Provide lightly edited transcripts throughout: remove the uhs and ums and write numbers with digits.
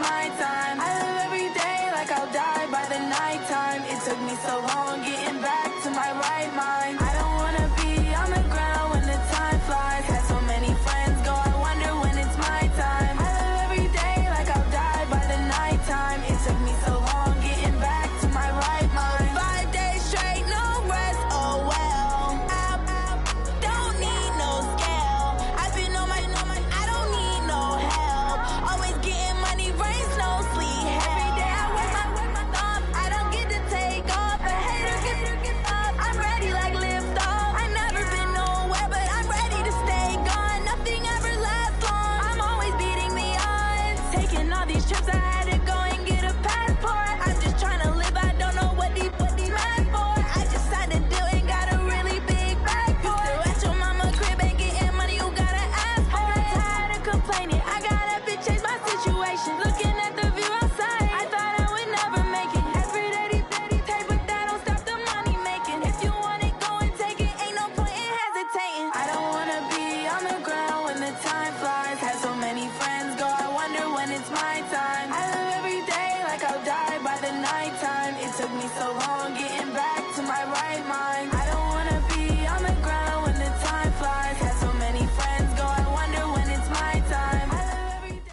my time. I live every day like I'll die by the nighttime. It took me so long getting back to my right mind. I don't wanna be on the ground when the time flies. Had so many friends go, I wonder when it's my time. I live every day like I'll die by the nighttime. It took me so long getting back to my right mind. 5 days straight, no rest, oh well. Don't need no scale. I've been on my, I don't need no help. Always getting money, rains, no sleep. Every day I work my thumb. I don't get to take off. A hater gets off. I'm ready like lift off. I've never been nowhere, but I'm ready to stay gone. Nothing ever lasts long. I'm always beating the odds. Taking all these trips, I had to go and get a passport. I'm just trying to live. I don't know what these mad for. I just signed a deal and got a really big bag for it. Still at your mama crib and getting money, you gotta ask for it. I'm tired of complaining. I gotta bitch change my situation. Looking at the view outside, I thought I would never make it. Every day they take, but that don't stop the money making. If you want it, go and take it. Ain't no point in hesitating. I don't wanna be on the ground when the time flies. Had so many friends go, I wonder when it's my time. I live every day like I'll die by the nighttime. It took me so long getting back to my right mind. I don't wanna be on the ground when the time flies. Had so many friends go, I wonder when it's my time. I live every day.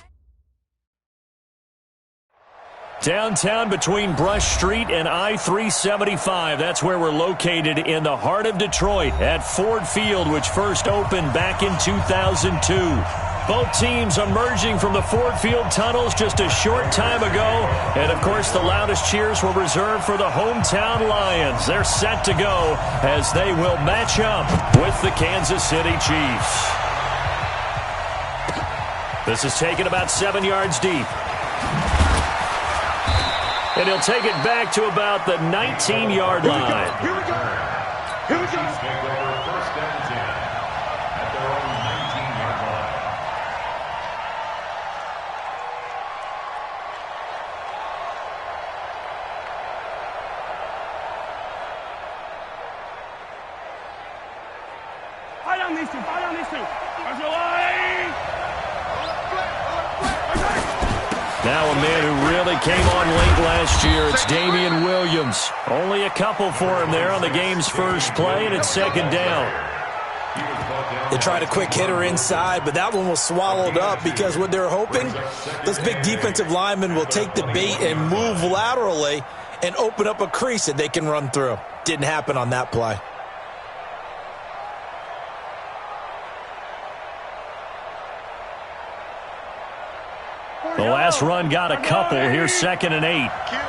Downtown between Brush Street and I-375. That's where we're located in the heart of Detroit at Ford Field, which first opened back in 2002. Both teams emerging from the Ford Field tunnels just a short time ago. And, of course, the loudest cheers were reserved for the hometown Lions. They're set to go as they will match up with the Kansas City Chiefs. This is taken about 7 yards deep. And he'll take it back to about the 19-yard line. Here we go. Here we go. Chiefs take over first and 10 at their own 19-yard line. Fire on these two. Fire on these two. Where's your line? Now a man who really came on late last year, it's Damian Williams. Only a couple for him there on the game's first play, and it's second down. They tried a quick hitter inside, but that one was swallowed up because what they're hoping, those big defensive linemen will take the bait and move laterally and open up a crease that they can run through. Didn't happen on that play. The last run got a couple. Here's second and 8. Kill.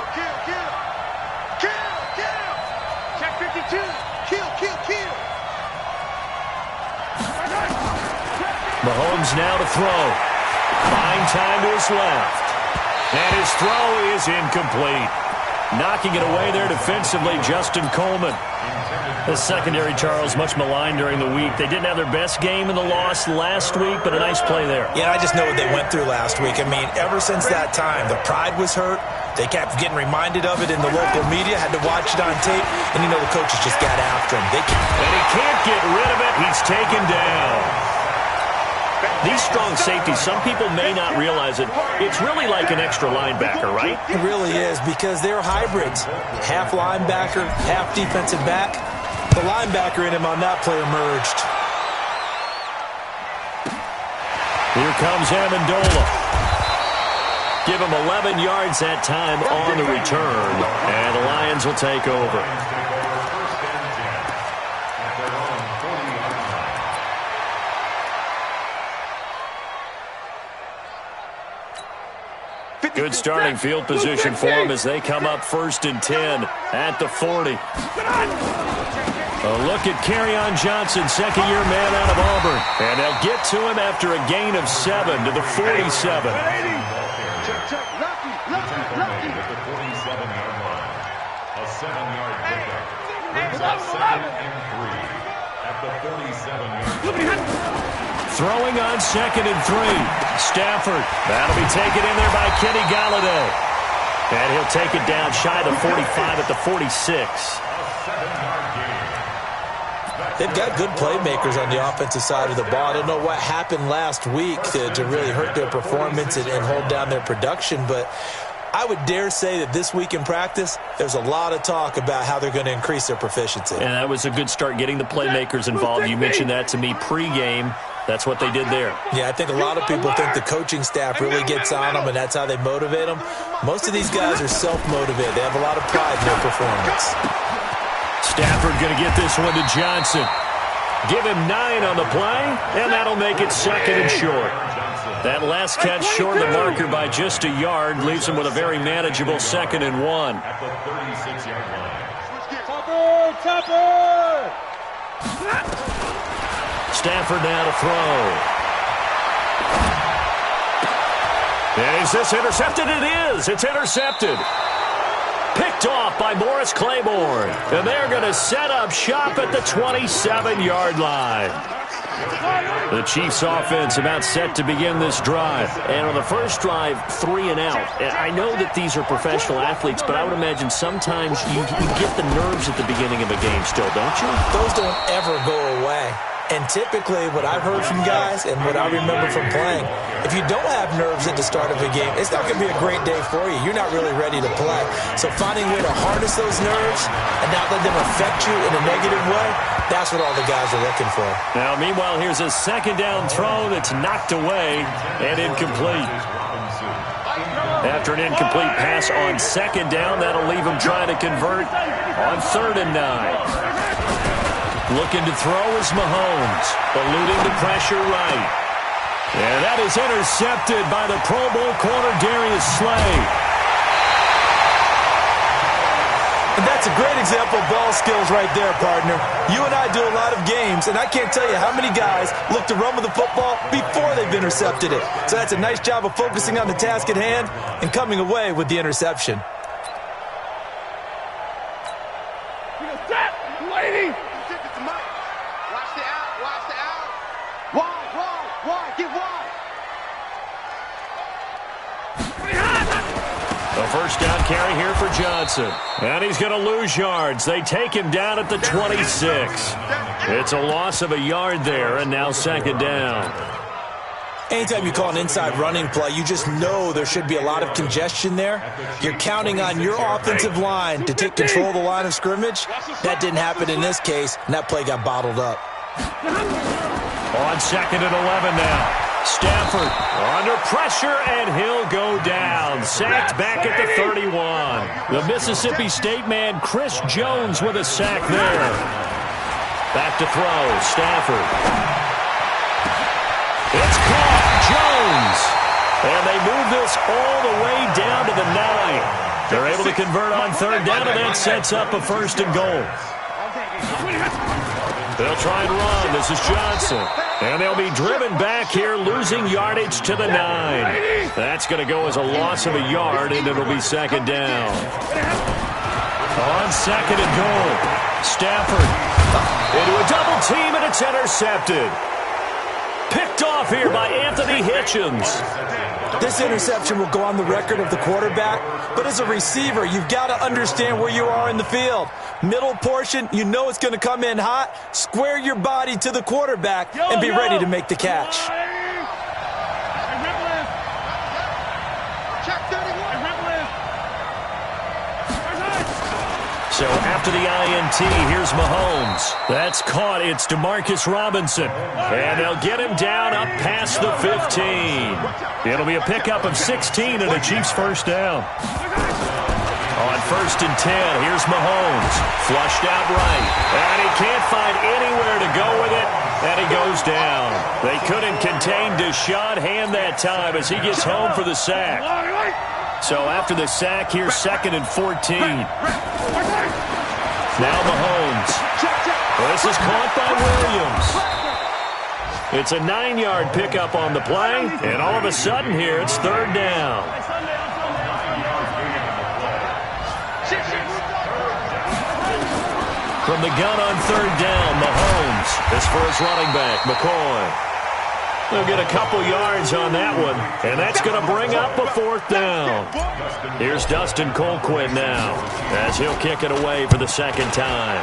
Check 52. Kill. Mahomes now to throw. Fine time to his left. And his throw is incomplete. Knocking it away there defensively, Justin Coleman. The secondary, Charles, much maligned during the week. They didn't have their best game in the loss last week, but a nice play there. Yeah, I just know what they went through last week. I mean, ever since that time, the pride was hurt. They kept getting reminded of it in the local media, had to watch it on tape, and you know the coaches just got after him. And he can't get rid of it. He's taken down. These strong safeties, some people may not realize it. It's really like an extra linebacker, right? It really is, because they're hybrids. Half linebacker, half defensive back. The linebacker in him on that play emerged. Here comes Amendola. Give him 11 yards that time on the return. And the Lions will take over. Good starting field position for them as they come up first and 10 at the 40. A look at Kerryon Johnson, second-year man out of Auburn. And they'll get to him after a gain of 7 to the 47. Check. Lucky. At the 47-yard line. A 7-yard pickup. Brings up 2nd and 3 at the 47-yard line. Throwing on 2nd and 3. Stafford. That'll be taken in there by Kenny Golladay. And he'll take it down shy of the 45 at the 46. They've got good playmakers on the offensive side of the ball. I don't know what happened last week to really hurt their performance and hold down their production, but I would dare say that this week in practice, there's a lot of talk about how they're going to increase their proficiency. And that was a good start, getting the playmakers involved. You mentioned that to me pregame. That's what they did there. Yeah, I think a lot of people think the coaching staff really gets on them, and that's how they motivate them. Most of these guys are self-motivated. They have a lot of pride in their performance. Stafford going to get this one to Johnson. Give him 9 on the play, and that'll make it 2nd and short. That last catch short of the marker by just a yard leaves him with a very manageable 2nd and 1. At the 36-yard line. Stafford now to throw. And is this intercepted? It is. It's intercepted. Picked off by Morris Claiborne. And they're going to set up shop at the 27-yard line. The Chiefs offense about set to begin this drive. And on the first drive, 3 and out. I know that these are professional athletes, but I would imagine sometimes you get the nerves at the beginning of a game still, don't you? Those don't ever go away. And typically what I've heard from guys and what I remember from playing, if you don't have nerves at the start of a game, it's not going to be a great day for you. You're not really ready to play. So finding a way to harness those nerves and not let them affect you in a negative way, that's what all the guys are looking for. Now, meanwhile, here's a 2nd down throw that's knocked away and incomplete. After an incomplete pass on 2nd down, that'll leave him trying to convert on 3rd and 9. Looking to throw is Mahomes, eluding the pressure right. And that is intercepted by the Pro Bowl corner Darius Slay. And that's a great example of ball skills right there, partner. You and I do a lot of games, and I can't tell you how many guys look to run with the football before they've intercepted it. So that's a nice job of focusing on the task at hand and coming away with the interception. Lady! The first down carry here for Johnson. And he's going to lose yards. They take him down at the 26. It's a loss of a yard there, and now 2nd down. Anytime you call an inside running play, you just know there should be a lot of congestion there. You're counting on your offensive line to take control of the line of scrimmage. That didn't happen in this case, and that play got bottled up. On 2nd and 11 now. Stafford under pressure, and he'll go down. Sacked back at the 31. The Mississippi State man, Chris Jones, with a sack there. Back to throw, Stafford. It's caught, Jones. And they move this all the way down to the 9. They're able to convert on 3rd down, and that sets up a 1st and goal. They'll try and run. This is Johnson. And they'll be driven back here, losing yardage to the 9. That's going to go as a loss of a yard, and it'll be 2nd down. On 2nd and goal, Stafford into a double team, and it's intercepted. Picked off here by Anthony Hitchens. This interception will go on the record of the quarterback, but as a receiver, you've got to understand where you are in the field. Middle portion, you know it's going to come in hot. Square your body to the quarterback and be ready to make the catch. So after the INT, here's Mahomes. That's caught. It's Demarcus Robinson. And they'll get him down up past the 15. It'll be a pickup of 16 and a Chiefs 1st down. On 1st and 10, here's Mahomes. Flushed out right. And he can't find anywhere to go with it. And he goes down. They couldn't contain Deshaun Hand that time as he gets home for the sack. So after the sack, here's 2nd and 14. Now Mahomes. This is caught by Williams. It's a 9-yard pickup on the play, and all of a sudden here it's 3rd down. From the gun on 3rd down, Mahomes. This for his running back, McCoy. They'll get a couple yards on that one, and that's going to bring up a 4th down. Here's Dustin Colquitt now, as he'll kick it away for the 2nd time.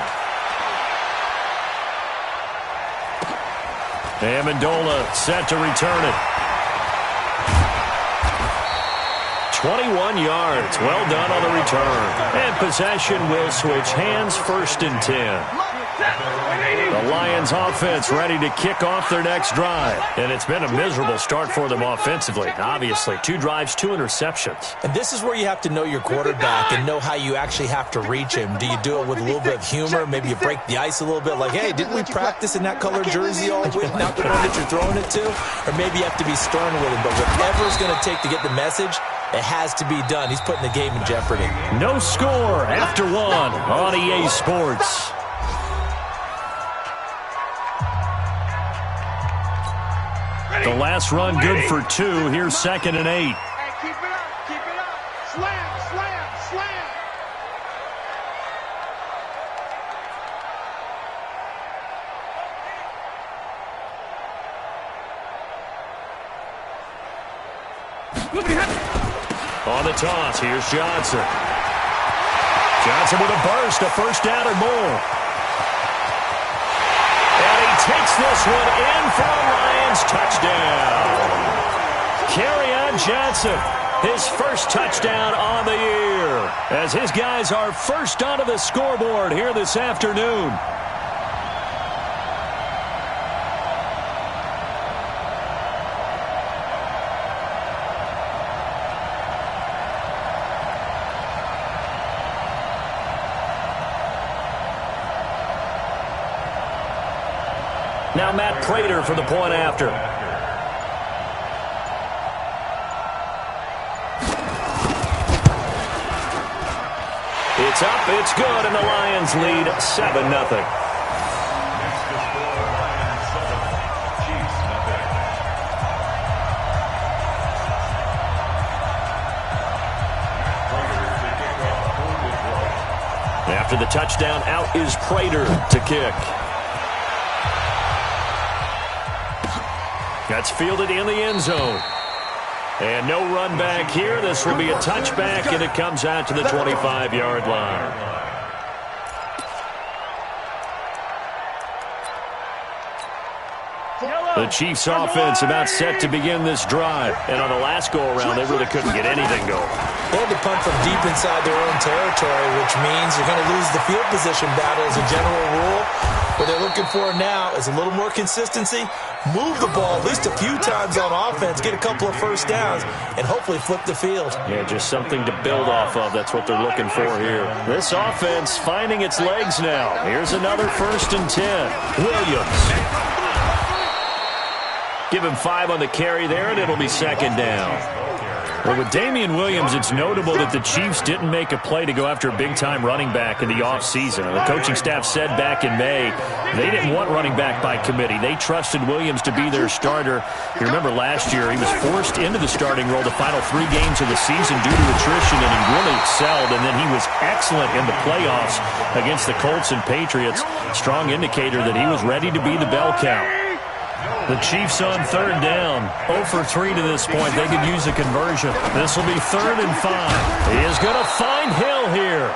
Amendola set to return it. 21 yards. Well done on the return. And possession will switch hands, 1st and 10. The Lions offense ready to kick off their next drive. And it's been a miserable start for them offensively. Obviously, 2 drives, 2 interceptions. And this is where you have to know your quarterback and know how you actually have to reach him. Do you do it with a little bit of humor? Maybe you break the ice a little bit like, hey, didn't we practice in that color jersey all week? Not the one that you're throwing it to? Or maybe you have to be stern with him. But whatever it's going to take to get the message, it has to be done. He's putting the game in jeopardy. No score after 1 on EA Sports. The last run good for 2. Here's 2nd and 8. Hey, keep it up, keep it up. Slam, slam, slam. On the toss, here's Johnson. Johnson with a burst, a 1st down or more. And he takes this one in for a Lions touchdown. Kerryon Johnson, his 1st touchdown on the year, as his guys are first onto the scoreboard here this afternoon. Now Matt Prater for the point after. It's up, it's good, and the Lions lead 7-0. After the touchdown, out is Prater to kick. That's fielded in the end zone. And no run back here. This will be a touchback, and it comes out to the 25-yard line. The Chiefs offense about set to begin this drive. And on the last go-around, they really couldn't get anything going. They had to punt from deep inside their own territory, which means you're going to lose the field position battle as a general rule. What they're looking for now is a little more consistency, move the ball at least a few times on offense, get a couple of 1st downs, and hopefully flip the field. Yeah, just something to build off of. That's what they're looking for here. This offense finding its legs now. Here's another 1st and 10. Williams. Give him 5 on the carry there, and it'll be 2nd down. Well, with Damian Williams, it's notable that the Chiefs didn't make a play to go after a big-time running back in the offseason. The coaching staff said back in May they didn't want running back by committee. They trusted Williams to be their starter. You remember last year he was forced into the starting role the final 3 games of the season due to attrition, and he really excelled. And then he was excellent in the playoffs against the Colts and Patriots. Strong indicator that he was ready to be the bell cow. The Chiefs on 3rd down. 0 for 3 to this point. They could use a conversion. This will be 3rd and 5. He is going to find Hill here.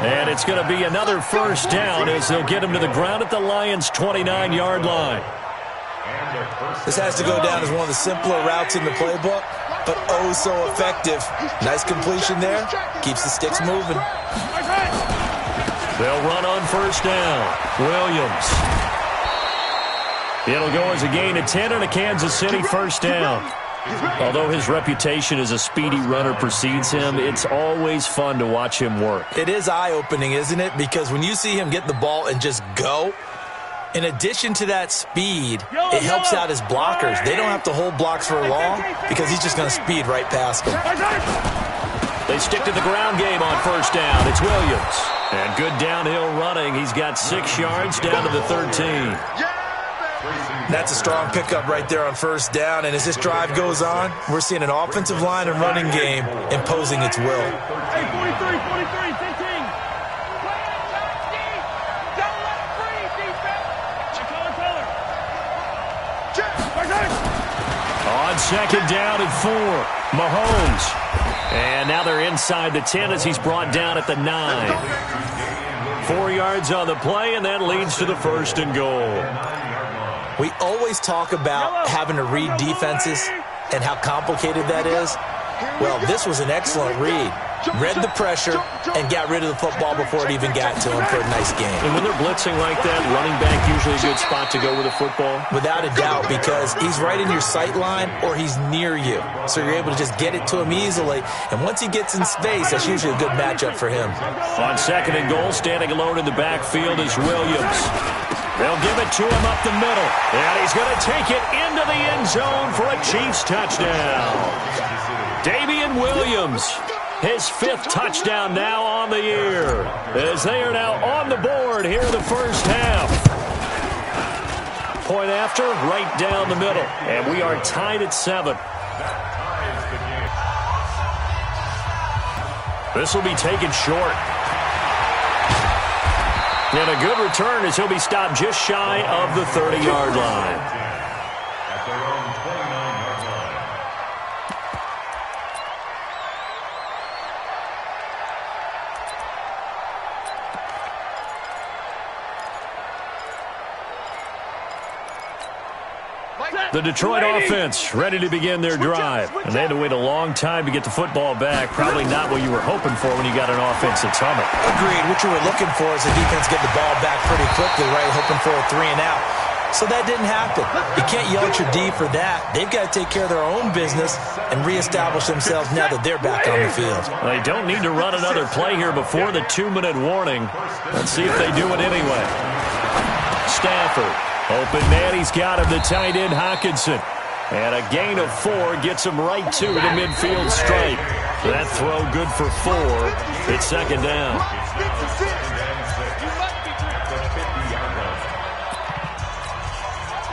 And it's going to be another 1st down as they'll get him to the ground at the Lions' 29-yard line. This has to go down as one of the simpler routes in the playbook, but oh so effective. Nice completion there. Keeps the sticks moving. They'll run on 1st down. Williams. It'll go as a gain of 10 and a Kansas City 1st down. Although his reputation as a speedy runner precedes him, it's always fun to watch him work. It is eye-opening, isn't it? Because when you see him get the ball and just go, in addition to that speed, it helps out his blockers. They don't have to hold blocks for long because he's just going to speed right past them. They stick to the ground game on 1st down. It's Williams. And good downhill running. He's got 6 yards down to the 13. That's a strong pickup right there on 1st down, and as this drive goes on, we're seeing an offensive line and running game imposing its will. Hey, 43, 15. On 2nd down and 4, Mahomes. And now they're inside the 10 as he's brought down at the 9. 4 yards on the play, and that leads to the 1st and goal. We always talk about having to read defenses and how complicated that is. Well, this was an excellent read. Read the pressure and got rid of the football before it even got to him for a nice game. And when they're blitzing like that, running back usually a good spot to go with a football? Without a doubt, because he's right in your sight line or he's near you. So you're able to just get it to him easily. And once he gets in space, that's usually a good matchup for him. On 2nd and goal, standing alone in the backfield is Williams. They'll give it to him up the middle. And he's going to take it into the end zone for a Chiefs touchdown. Damian Williams. His 5th touchdown now on the year, as they are now on the board here in the first half. Point after, right down the middle, and we are tied at 7. This will be taken short. And a good return as he'll be stopped just shy of the 30-yard line. At their own 29-yard line. The Detroit offense ready to begin their drive. And they had to wait a long time to get the football back. Probably not what you were hoping for when you got an offense that's humming. Agreed. What you were looking for is the defense get the ball back pretty quickly, right? Hoping for a 3 and out. So that didn't happen. You can't yell at your D for that. They've got to take care of their own business and reestablish themselves now that they're back on the field. Well, they don't need to run another play here before the 2-minute warning. Let's see if they do it anyway. Stafford. Open man, he's got him, the tight end Hawkinson. And a gain of 4 gets him right to the midfield stripe. That throw good for 4. It's 2nd down.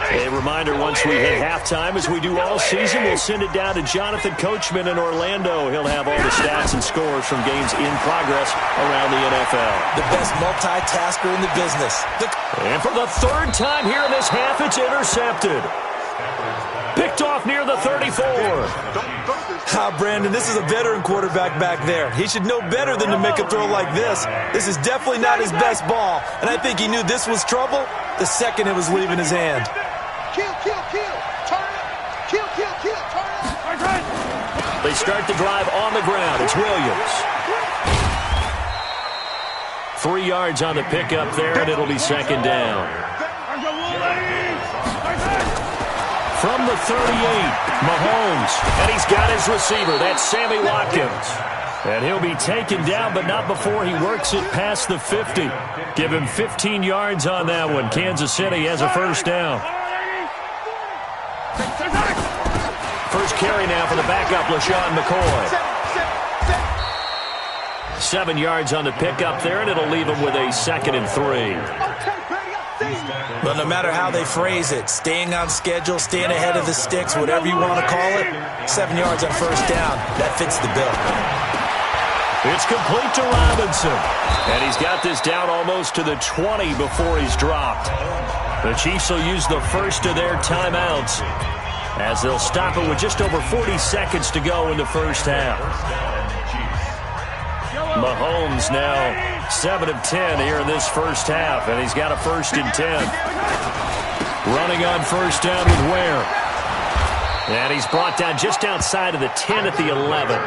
A reminder, once we hit halftime, as we do all season, we'll send it down to Jonathan Coachman in Orlando. He'll have all the stats and scores from games in progress around the NFL. The best multitasker in the business. And for the 3rd time here in this half, it's intercepted. Picked off near the 34. Brandon, this is a veteran quarterback back there. He should know better than to make a throw like this. This is definitely not his best ball, and I think he knew this was trouble the second it was leaving his hand. They start the drive on the ground. It's Williams. 3 yards on the pickup there, and it'll be 2nd down. From the 38, Mahomes. And he's got his receiver. That's Sammy Watkins. And he'll be taken down, but not before he works it past the 50. Give him 15 yards on that one. Kansas City has a 1st down. First carry now for the backup, LaShawn McCoy. 7 yards on the pickup there, and it'll leave him with a 2nd and 3. But no matter how they phrase it, staying on schedule, staying ahead of the sticks, whatever you want to call it, 7 yards on 1st down, that fits the bill. It's complete to Robinson. And he's got this down almost to the 20 before he's dropped. The Chiefs will use the first of their timeouts as they'll stop it with just over 40 seconds to go in the first half. Mahomes now 7 of 10 here in this first half, and he's got a 1st and 10. Running on 1st down with Ware. And he's brought down just outside of the 10 at the 11.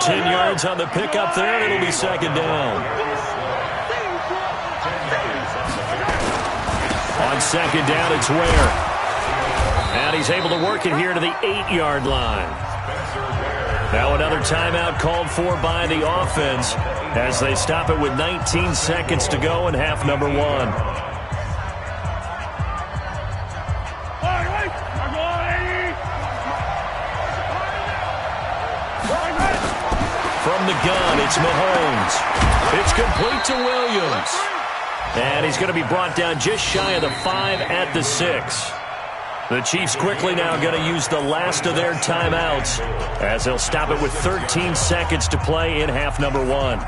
10 yards on the pickup there, and it'll be 2nd down. On 2nd down, it's Ware. And he's able to work it here to the 8-yard line. Now another timeout called for by the offense as they stop it with 19 seconds to go in half number 1. From the gun, it's Mahomes. It's complete to Williams. And he's going to be brought down just shy of the 5 at the 6. The Chiefs quickly now going to use the last of their timeouts as they'll stop it with 13 seconds to play in half number 1.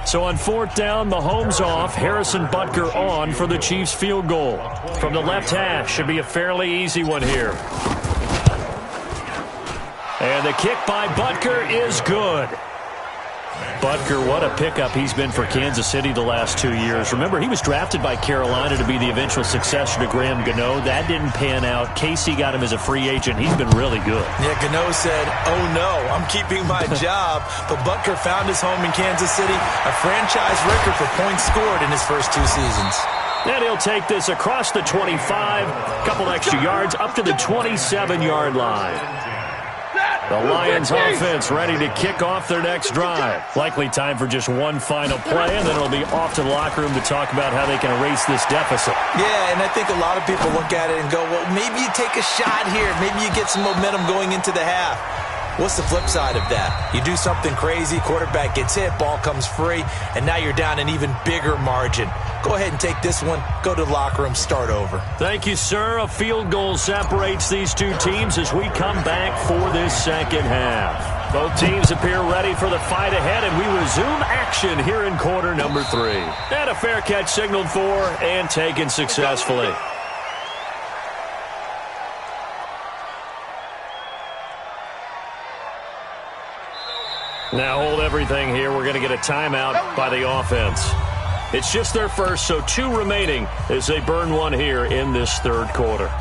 So on 4th down, Mahomes off, Harrison Butker on for the Chiefs field goal. From the left hash, should be a fairly easy one here. And the kick by Butker is good. Butker, what a pickup he's been for Kansas City the last 2 years. Remember, he was drafted by Carolina to be the eventual successor to Graham Gano. That didn't pan out. Casey got him as a free agent. He's been really good. Yeah, Gano said, oh no, I'm keeping my job. But Butker found his home in Kansas City, a franchise record for points scored in his first 2 seasons. And he'll take this across the 25, couple extra yards, up to the 27-yard line. The Lions offense ready to kick off their next drive. Likely time for just one final play, and then it'll be off to the locker room to talk about how they can erase this deficit. Yeah, and I think a lot of people look at it and go, well, maybe you take a shot here. Maybe you get some momentum going into the half. What's the flip side of that? You do something crazy, quarterback gets hit, ball comes free, and now you're down an even bigger margin. Go ahead and take this one, go to the locker room, start over. Thank you, sir. A field goal separates these two teams as we come back for this second half. Both teams appear ready for the fight ahead, and we resume action here in quarter number 3. And a fair catch signaled for and taken successfully. Now hold everything here. We're going to get a timeout by the offense. It's just their first, so 2 remaining as they burn one here in this third quarter.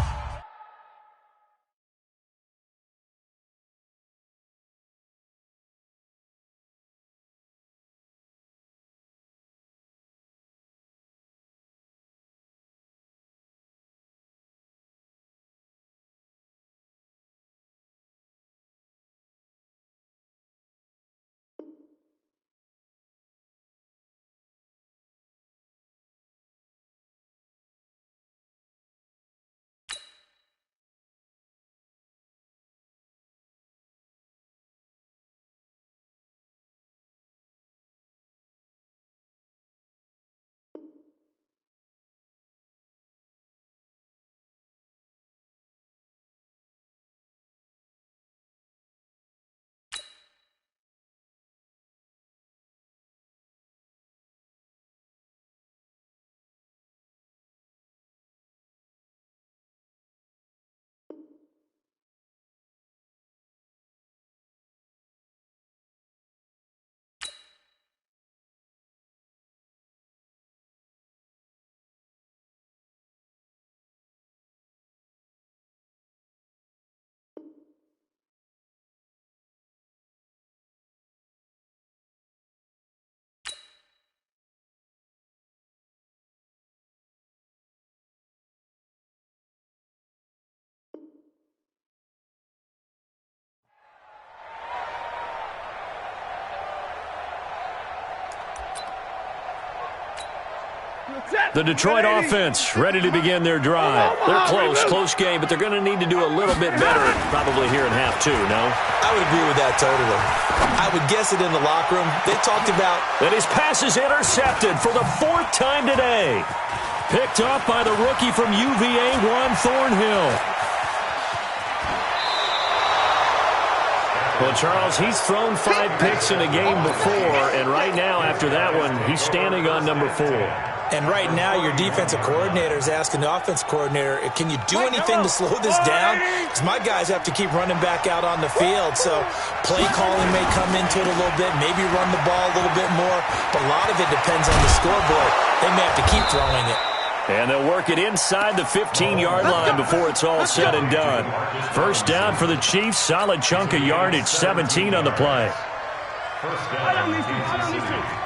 The Detroit offense ready to begin their drive. They're close game, but they're going to need to do a little bit better probably here in half 2, no? I would agree with that totally. I would guess it in the locker room. They talked about... And his pass is intercepted for the 4th time today. Picked up by the rookie from UVA, Juan Thornhill. Well, Charles, he's thrown 5 picks in a game before, and right now, after that one, he's standing on number 4. And right now, your defensive coordinator is asking the offensive coordinator, can you do anything to slow this down? Because my guys have to keep running back out on the field. So play calling may come into it a little bit, maybe run the ball a little bit more. But a lot of it depends on the scoreboard. They may have to keep throwing it. And they'll work it inside the 15-yard line before it's all said and done. First down for the Chiefs. Solid chunk of yardage, 17 on the play. First down, Kansas City.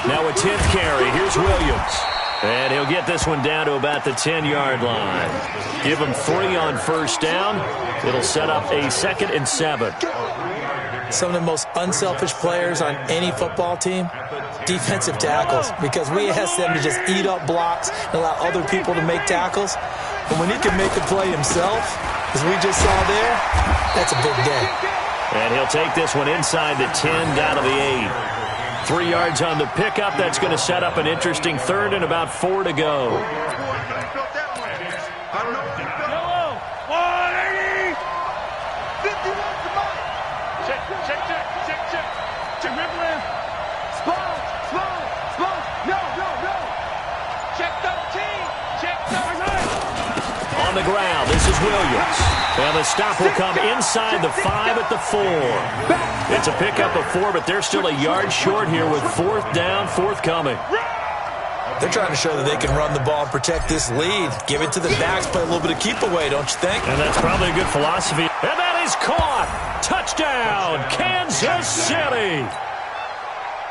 Now a 10th carry. Here's Williams. And he'll get this one down to about the 10-yard line. Give him 3 on first down. It'll set up a 2nd and 7. Some of the most unselfish players on any football team, defensive tackles, because we ask them to just eat up blocks and allow other people to make tackles. But when he can make a play himself, as we just saw there, that's a big day. And he'll take this one inside the 10 down to the 8. 3 yards on the pickup. That's going to set up an interesting 3rd and about 4 to go. on the ground. This is Williams. And the stop will come inside the 5 at the 4. It's a pickup of 4, but they're still a yard short here with 4th down, forthcoming. They're trying to show that they can run the ball and protect this lead. Give it to the backs, play a little bit of keep away, don't you think? And that's probably a good philosophy. And that is caught. Touchdown, Kansas City.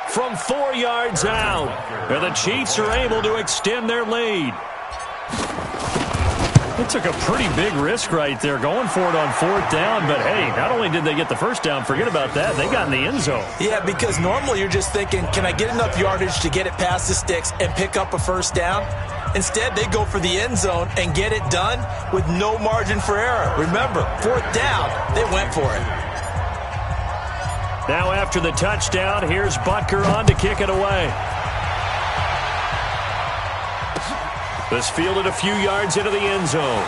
From 4 yards out. And the Chiefs are able to extend their lead. They took a pretty big risk right there going for it on 4th down. But, hey, not only did they get the first down, forget about that, they got in the end zone. Yeah, because normally you're just thinking, can I get enough yardage to get it past the sticks and pick up a first down? Instead, they go for the end zone and get it done with no margin for error. Remember, 4th down, they went for it. Now after the touchdown, here's Butker on to kick it away. This fielded a few yards into the end zone.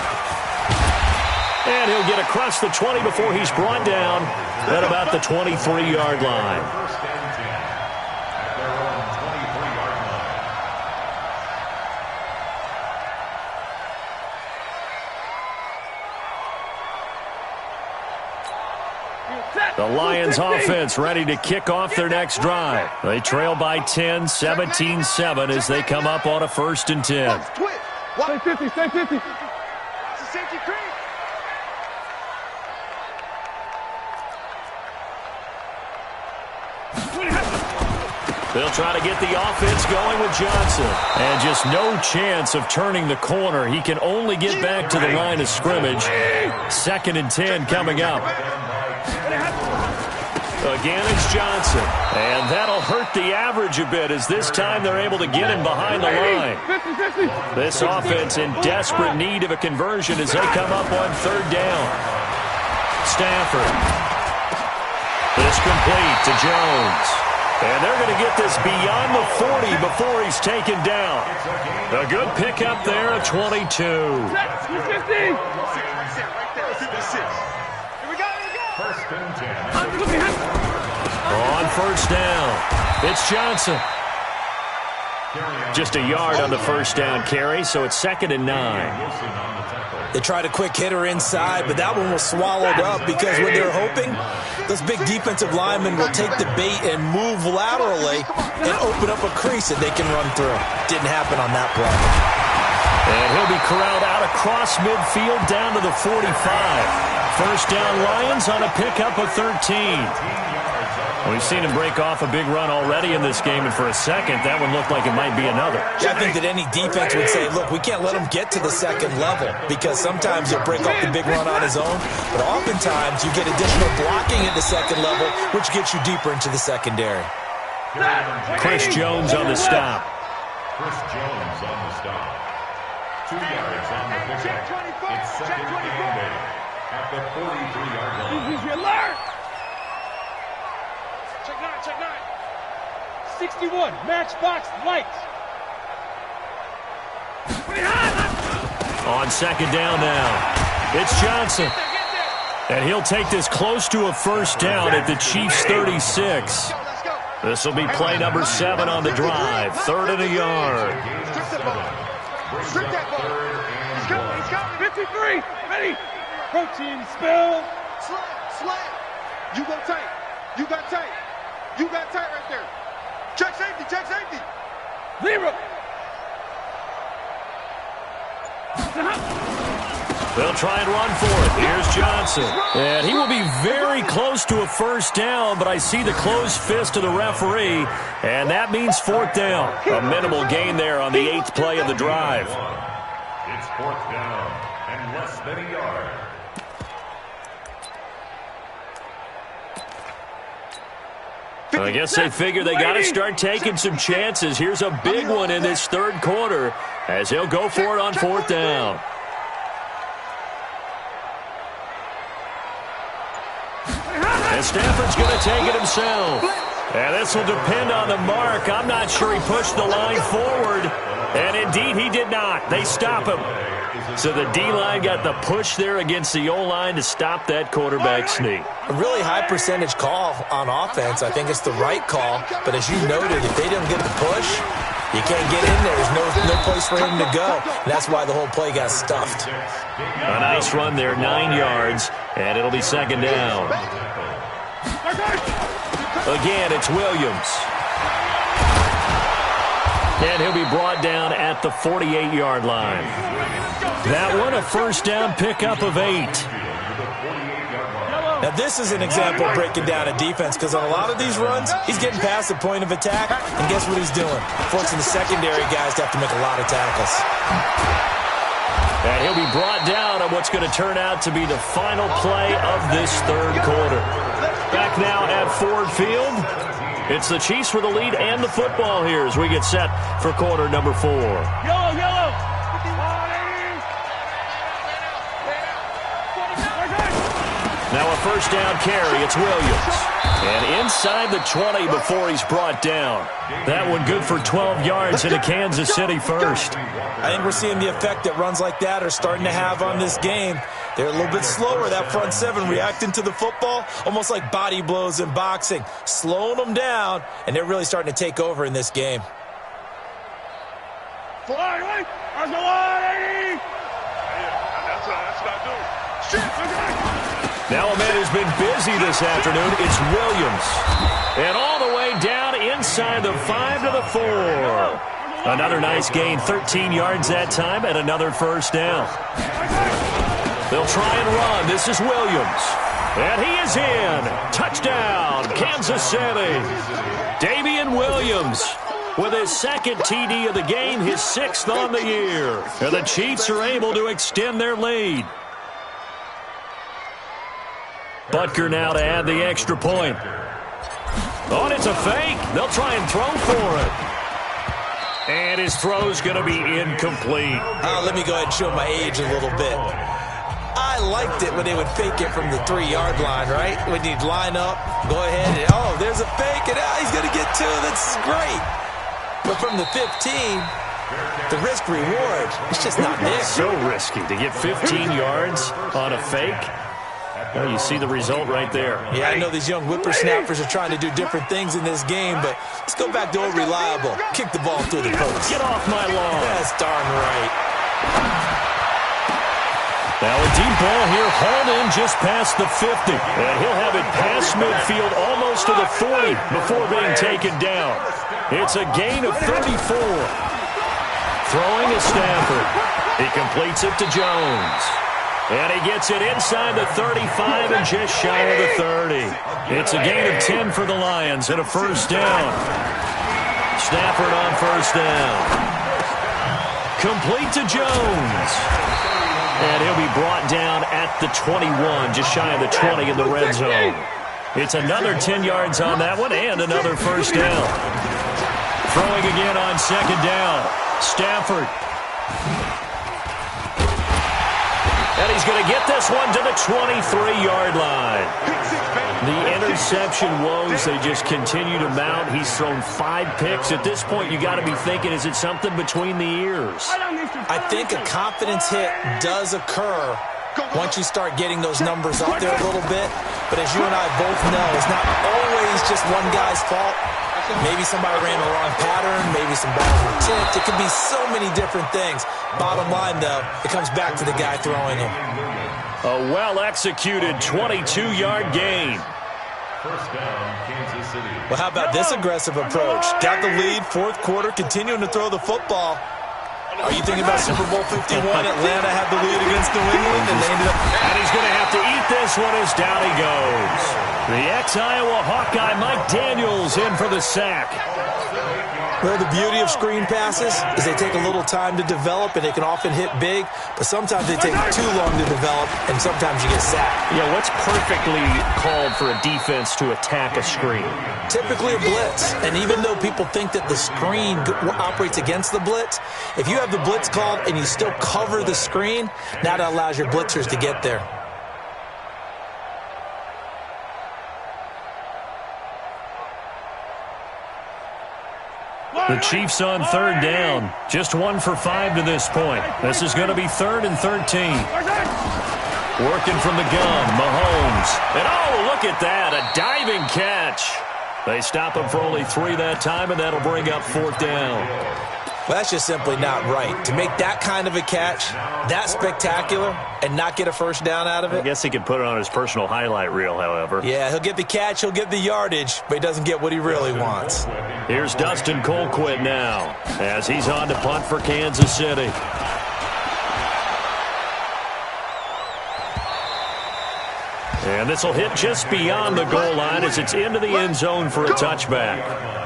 And he'll get across the 20 before he's brought down at about the 23-yard line. First and 10 at their own 23-yard line. The Lions offense ready to kick off their next drive. They trail by 10, 17-7 as they come up on a 1st and 10. Stay 50, stay 50. They'll try to get the offense going with Johnson. And just no chance of turning the corner. He can only get back to the line of scrimmage. 2nd and 10 coming up. Again, it's Johnson. And that'll hurt the average a bit as this time they're able to get him behind the line. This offense in desperate need of a conversion as they come up on 3rd down. Stafford. This complete to Jones. And they're going to get this beyond the 40 before he's taken down. A good pickup there at 22. First and 10. On 1st down, it's Johnson. Just a yard on the 1st down carry, so it's 2nd and 9. They tried a quick hitter inside, but that one was swallowed up because what they're hoping, those big defensive linemen will take the bait and move laterally and open up a crease that they can run through. Didn't happen on that play. And he'll be corralled out across midfield down to the 45. 1st down Lions on a pickup of 13. We've seen him break off a big run already in this game, and for a second, that one looked like it might be another. Yeah, I think that any defense would say, look, we can't let him get to the 2nd level because sometimes he'll break off the big run on his own, but oftentimes you get additional blocking at the 2nd level, which gets you deeper into the secondary. Chris Jones on the stop. Chris Jones on the stop. 2 yards on the pickup. It's 2nd and 8 at the 43-yard line. Check 9. 61, matchbox lights. On 2nd down now, it's Johnson. And he'll take this close to a 1st down at the Chiefs' 36. This will be play number 7 on the drive. 3rd and a yard. Strip that ball. He's coming. 53, ready. Protein spill. Slide. You go tight. You got tight right there. Check safety. Zero. They'll try and run for it. Here's Johnson. And he will be very close to a 1st down, but I see the closed fist of the referee, and that means 4th down. A minimal gain there on the 8th play of the drive. It's 4th down and less than a yard. I guess they figure they got to start taking some chances. Here's a big one in this 3rd quarter as he'll go for it on 4th down. And Stafford's going to take it himself. And this will depend on the mark. I'm not sure he pushed the line forward. And indeed, he did not. They stop him. So the D-line got the push there against the O-line to stop that quarterback sneak. A really high percentage call on offense. I think it's the right call. But as you noted, if they didn't get the push, You can't get in there. There's no place for him to go. And that's why the whole play got stuffed. A nice run there, 9 yards, and it'll be second down. Again, it's Williams. And he'll be brought down at the 48-yard line. That one, a first down pickup of 8. Now, this is an example of breaking down a defense because on a lot of these runs, he's getting past the point of attack, and guess what he's doing? Forcing the secondary guys to have to make a lot of tackles. And he'll be brought down on what's going to turn out to be the final play of this third quarter. Back now at Ford Field. It's the Chiefs with the lead and the football here as we get set for quarter number 4. Yellow. Now a first down carry. It's Williams. And inside the 20 before he's brought down. That one good for 12 yards into Kansas City first. I think we're seeing the effect that runs like that are starting to have on this game. They're a little bit slower, that front seven, reacting to the football, almost like body blows in boxing, slowing them down, and they're really starting to take over in this game. Now a man who's been busy this afternoon, it's Williams. And all the way down inside the 5 to the 4. Another nice gain, 13 yards that time, and another first down. They'll try and run. This is Williams. And he is in. Touchdown, Kansas City. Damian Williams with his second TD of the game, his 6th on the year. And the Chiefs are able to extend their lead. Butker now to add the extra point. Oh, and it's a fake. They'll try and throw for it. And his throw's going to be incomplete. Let me go ahead and show my age a little bit. I liked it when they would fake it from the 3-yard line, right? When you'd line up, go ahead, and, oh, there's a fake, and he's going to get 2. That's great. But from the 15, the risk-reward, it's just not there. So risky to get 15 yards on a fake. Well, you see the result right there. Yeah, I know these young whippersnappers are trying to do different things in this game, but let's go back to old reliable. Kick the ball through the post. Get off my lawn. That's darn right. Now a deep ball here, hauled in just past the 50. And he'll have it past midfield almost to the 40 before being taken down. It's a gain of 34. Throwing is Stafford. He completes it to Jones. And he gets it inside the 35 and just shy of the 30. It's a gain of 10 for the Lions and a first down. Stafford on first down. Complete to Jones. And he'll be brought down at the 21, just shy of the 20 in the red zone. It's another 10 yards on that one and another first down. Throwing again on second down. Stafford. And he's going to get this one to the 23-yard line. The interception woes, they just continue to mount. He's thrown 5 picks. At this point, you got to be thinking, is it something between the ears? I think a confidence hit does occur once you start getting those numbers up there a little bit. But as you and I both know, it's not always just one guy's fault. Maybe somebody ran the wrong pattern. Maybe some balls were tipped. It could be so many different things. Bottom line, though, it comes back to the guy throwing them. A well-executed 22-yard gain. First down, Kansas City. Well, how about this aggressive approach? Got the lead, 4th quarter, continuing to throw the football. Are you thinking about Super Bowl 51? Atlanta had the lead against New England, and they ended up... And he's going to have to eat this one as down he goes. The ex-Iowa Hawkeye Mike Daniels in for the sack. Well, the beauty of screen passes is they take a little time to develop, and they can often hit big, but sometimes they take too long to develop, and sometimes you get sacked. Yeah, what's perfectly called for a defense to attack a screen? Typically a blitz, and even though people think that the screen operates against the blitz, if you have the blitz called and you still cover the screen, now that allows your blitzers to get there. The Chiefs on third down. Just 1 for 5 to this point. This is going to be 3rd and 13. Working from the gun, Mahomes. And oh, look at that, a diving catch. They stop him for only 3 that time, and that'll bring up 4th down. Well, that's just simply not right. To make that kind of a catch, that spectacular, and not get a first down out of it. I guess he could put it on his personal highlight reel, however. Yeah, he'll get the catch, he'll get the yardage, but he doesn't get what he really wants. Here's Dustin Colquitt now as he's on to punt for Kansas City. And this will hit just beyond the goal line as it's into the end zone for a touchback.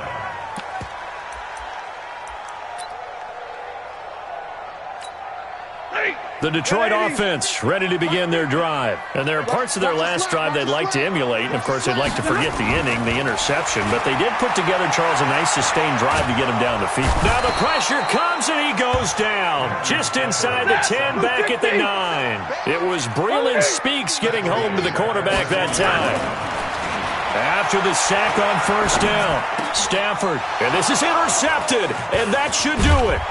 The Detroit offense ready to begin their drive. And there are parts of their last drive they'd like to emulate. And, of course, they'd like to forget the inning, the interception. But they did put together, Charles, a nice sustained drive to get him down the field. Now the pressure comes and he goes down. Just inside the 10, back at the 9. It was Breland Speaks getting home to the quarterback that time. After the sack on first down, Stafford. And this is intercepted. And that should do it.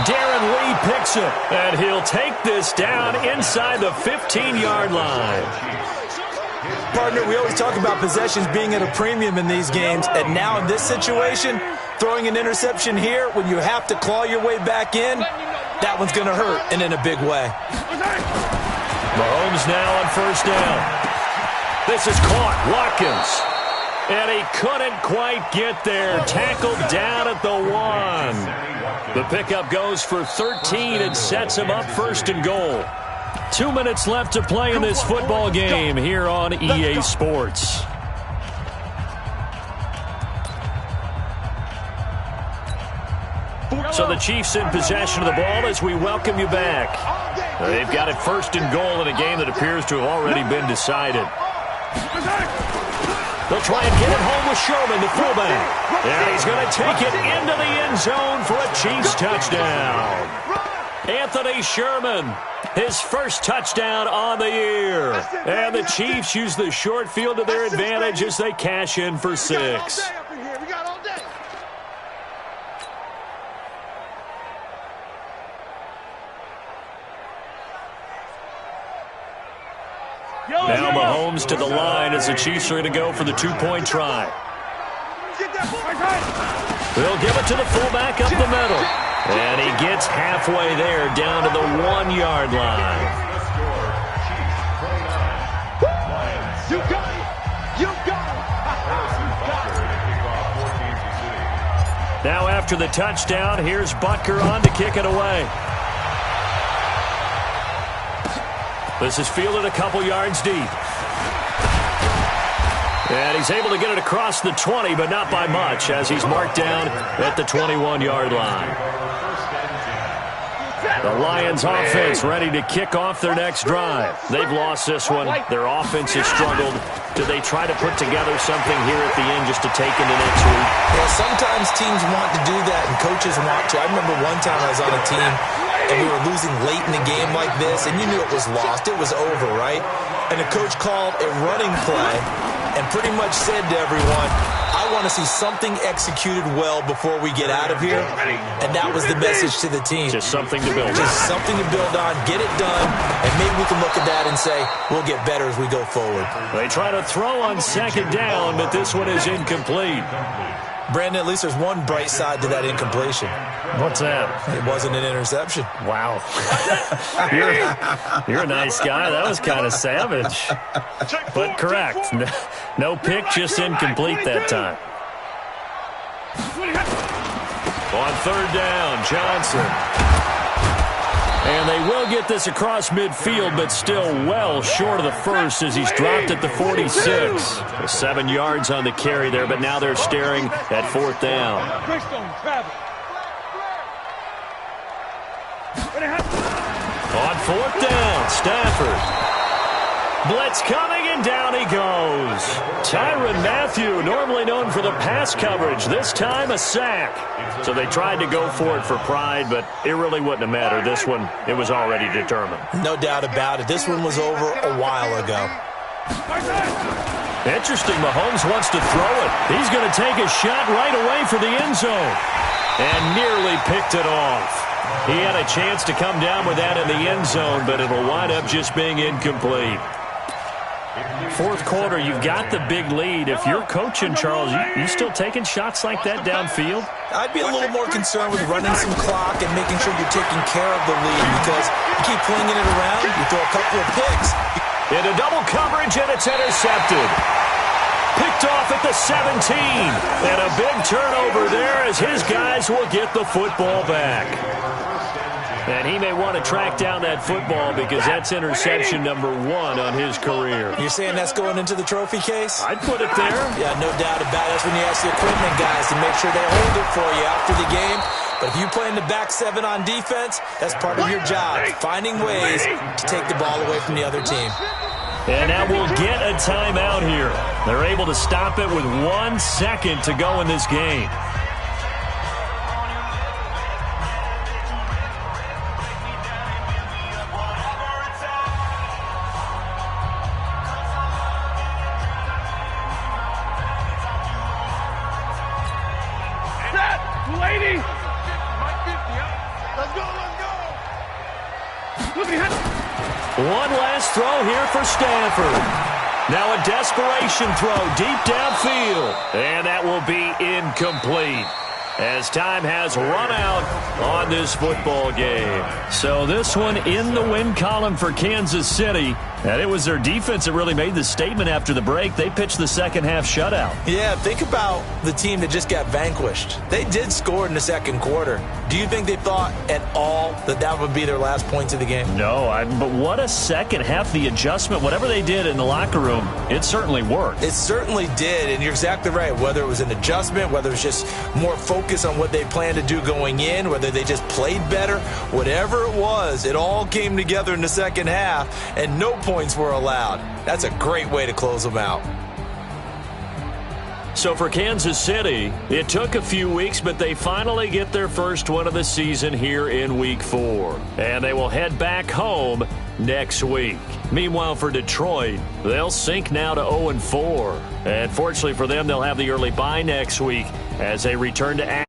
Darren Lee picks it, and he'll take this down inside the 15-yard line. Partner, we always talk about possessions being at a premium in these games, and now in this situation, throwing an interception here when you have to claw your way back in, that one's going to hurt, and in a big way. Mahomes now on first down. This is caught. Watkins. And he couldn't quite get there. Tackled down at the 1. The pickup goes for 13 and sets him up first and goal. 2 minutes left to play in this football game here on EA Sports. So the Chiefs in possession of the ball as we welcome you back. They've got it first and goal in a game that appears to have already been decided. They'll try and get it home with Sherman, the fullback. And he's going to take it into the end zone for a Chiefs touchdown. Anthony Sherman, his first touchdown on the year. And the Chiefs use the short field to their advantage as they cash in for 6. Now Mahomes to the line as the Chiefs are going to go for the 2-point try. They'll give it to the fullback up the middle. And he gets halfway there down to the 1-yard line. Now after the touchdown, here's Butker on to kick it away. This is fielded a couple yards deep. And he's able to get it across the 20, but not by much, as he's marked down at the 21-yard line. The Lions offense ready to kick off their next drive. They've lost this one. Their offense has struggled. Do they try to put together something here at the end just to take into next week? Well, sometimes teams want to do that, and coaches want to. I remember one time I was on a team, and we were losing late in the game like this, and you knew it was lost. It was over, right? And the coach called a running play and pretty much said to everyone, I want to see something executed well before we get out of here. And that was the message to the team. Just something to build on. Just something to build on, get it done, and maybe we can look at that and say, we'll get better as we go forward. They try to throw on second down, but this one is incomplete. Brandon, at least there's one bright side to that incompletion. What's that? It wasn't an interception. Wow. You're a nice guy. That was kind of savage. But correct. No pick, just incomplete that time. On third down, Johnson. And they will get this across midfield, but still well short of the first as he's dropped at the 46. 7 yards on the carry there, but now they're staring at fourth down. On fourth down, Stafford. Blitz coming, and down he goes. Tyrann Mathieu, normally known for the pass coverage, this time a sack. So they tried to go for it for pride, but it really wouldn't have mattered. This one, it was already determined. No doubt about it. This one was over a while ago. Interesting, Mahomes wants to throw it. He's going to take a shot right away for the end zone. And nearly picked it off. He had a chance to come down with that in the end zone, but it'll wind up just being incomplete. Fourth quarter, you've got the big lead. If you're coaching, Charles, you still taking shots like that downfield? I'd be a little more concerned with running some clock and making sure you're taking care of the lead, because you keep flinging it around, you throw a couple of picks. Into double coverage, and it's intercepted. Picked off at the 17. And a big turnover there as his guys will get the football back. And he may want to track down that football because that's interception number 1 on his career. You're saying that's going into the trophy case? I'd put it there. Yeah, no doubt about it. That's when you ask the equipment guys to make sure they hold it for you after the game. But if you play in the back 7 on defense, that's part of your job, finding ways to take the ball away from the other team. And now we'll get a timeout here. They're able to stop it with 1 second to go in this game. One last throw here for Stanford. Now a desperation throw deep downfield. And that will be incomplete, as time has run out on this football game. So this one in the win column for Kansas City. And it was their defense that really made the statement after the break. They pitched the second half shutout. Yeah, think about the team that just got vanquished. They did score in the second quarter. Do you think they thought at all that that would be their last points of the game? No, but what a second half. The adjustment, whatever they did in the locker room, it certainly worked. It certainly did, and you're exactly right. Whether it was an adjustment, whether it was just more focus on what they planned to do going in, whether they just played better, whatever it was, it all came together in the second half, and no points were allowed. That's a great way to close them out. So for Kansas City, it took a few weeks, but they finally get their first one of the season here in Week 4. And they will head back home next week. Meanwhile, for Detroit, they'll sink now to 0-4. And fortunately for them, they'll have the early bye next week as they return to